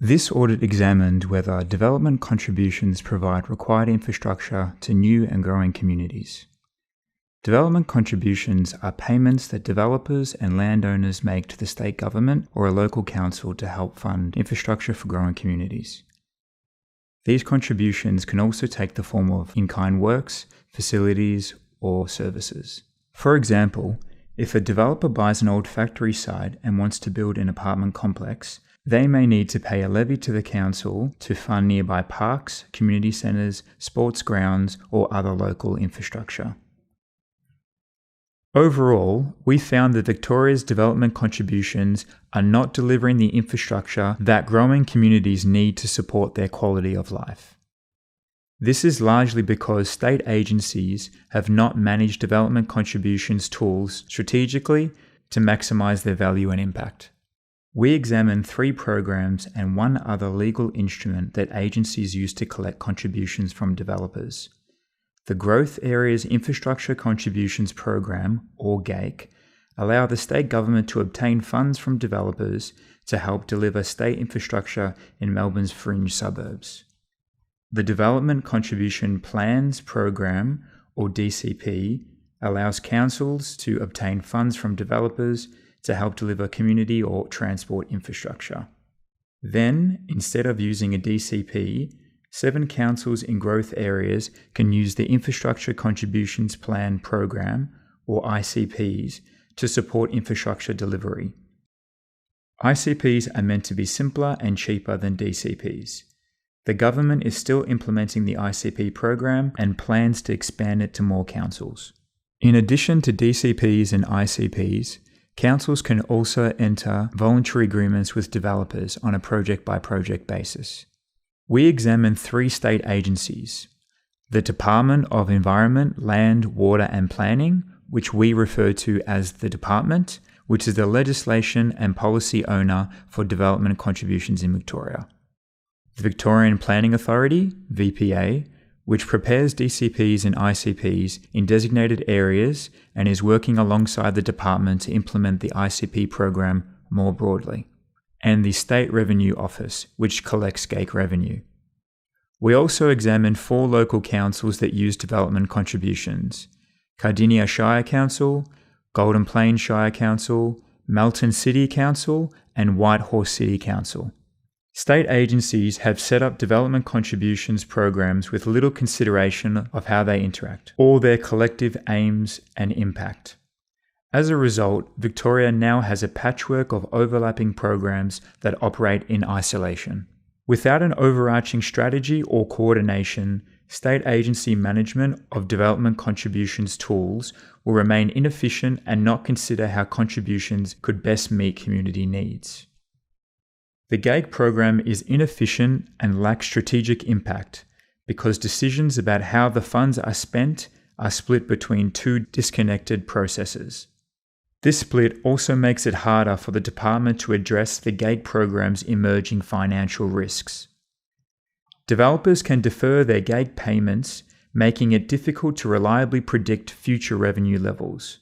This audit examined whether development contributions provide required infrastructure to new and growing communities. Development contributions are payments that developers and landowners make to the state government or a local council to help fund infrastructure for growing communities. These contributions can also take the form of in-kind works, facilities, or services. For example, if a developer buys an old factory site and wants to build an apartment complex, they may need to pay a levy to the council to fund nearby parks, community centres, sports grounds, or other local infrastructure. Overall, we found that Victoria's development contributions are not delivering the infrastructure that growing communities need to support their quality of life. This is largely because state agencies have not managed development contributions tools strategically to maximise their value and impact. We examined 3 programs and 1 other legal instrument that agencies use to collect contributions from developers. The Growth Areas Infrastructure Contributions Program, or GAIC, allow the state government to obtain funds from developers to help deliver state infrastructure in Melbourne's fringe suburbs. The Development Contribution Plans Program, or DCP, allows councils to obtain funds from developers to help deliver community or transport infrastructure. Then, instead of using a DCP, 7 councils in growth areas can use the Infrastructure Contributions Plan Program, or ICPs, to support infrastructure delivery. ICPs are meant to be simpler and cheaper than DCPs. The government is still implementing the ICP program and plans to expand it to more councils. In addition to DCPs and ICPs, councils can also enter voluntary agreements with developers on a project-by-project basis. We examined 3 state agencies: the Department of Environment, Land, Water and Planning, which we refer to as the Department, which is the legislation and policy owner for development contributions in Victoria. The Victorian Planning Authority, VPA, which prepares DCPs and ICPs in designated areas and is working alongside the department to implement the ICP program more broadly. And the State Revenue Office, which collects GAIC revenue. We also examined 4 local councils that use development contributions: Cardinia Shire Council, Golden Plains Shire Council, Melton City Council, and Whitehorse City Council. State agencies have set up development contributions programs with little consideration of how they interact, or their collective aims and impact. As a result, Victoria now has a patchwork of overlapping programs that operate in isolation. Without an overarching strategy or coordination, state agency management of development contributions tools will remain inefficient and not consider how contributions could best meet community needs. The GAIC program is inefficient and lacks strategic impact because decisions about how the funds are spent are split between 2 disconnected processes. This split also makes it harder for the department to address the GAIC program's emerging financial risks. Developers can defer their GAIC payments, making it difficult to reliably predict future revenue levels.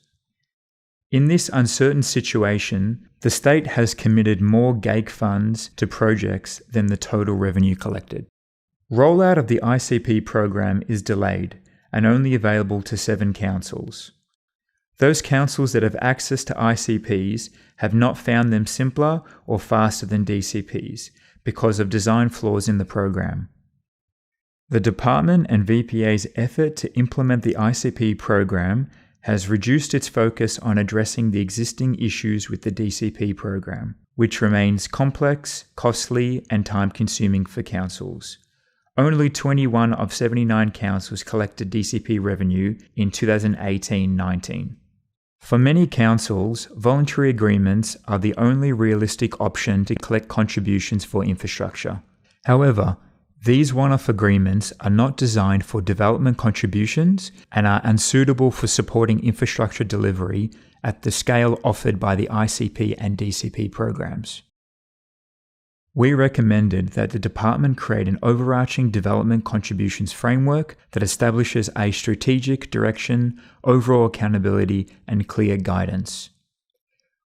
In this uncertain situation, the state has committed more GAIC funds to projects than the total revenue collected. Rollout of the ICP program is delayed and only available to 7 councils. Those councils that have access to ICPs have not found them simpler or faster than DCPs because of design flaws in the program. The department and VPA's effort to implement the ICP program has reduced its focus on addressing the existing issues with the DCP program, which remains complex, costly, and time-consuming for councils. Only 21 of 79 councils collected DCP revenue in 2018-19. For many councils, voluntary agreements are the only realistic option to collect contributions for infrastructure. However, these one-off agreements are not designed for development contributions and are unsuitable for supporting infrastructure delivery at the scale offered by the ICP and DCP programs. We recommended that the department create an overarching development contributions framework that establishes a strategic direction, overall accountability, and clear guidance.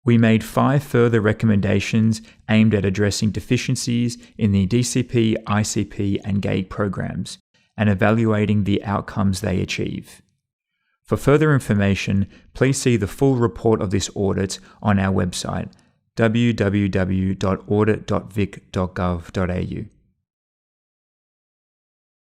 We made 5 further recommendations aimed at addressing deficiencies in the DCP, ICP, and GAIG programs and evaluating the outcomes they achieve. For further information, please see the full report of this audit on our website, www.audit.vic.gov.au.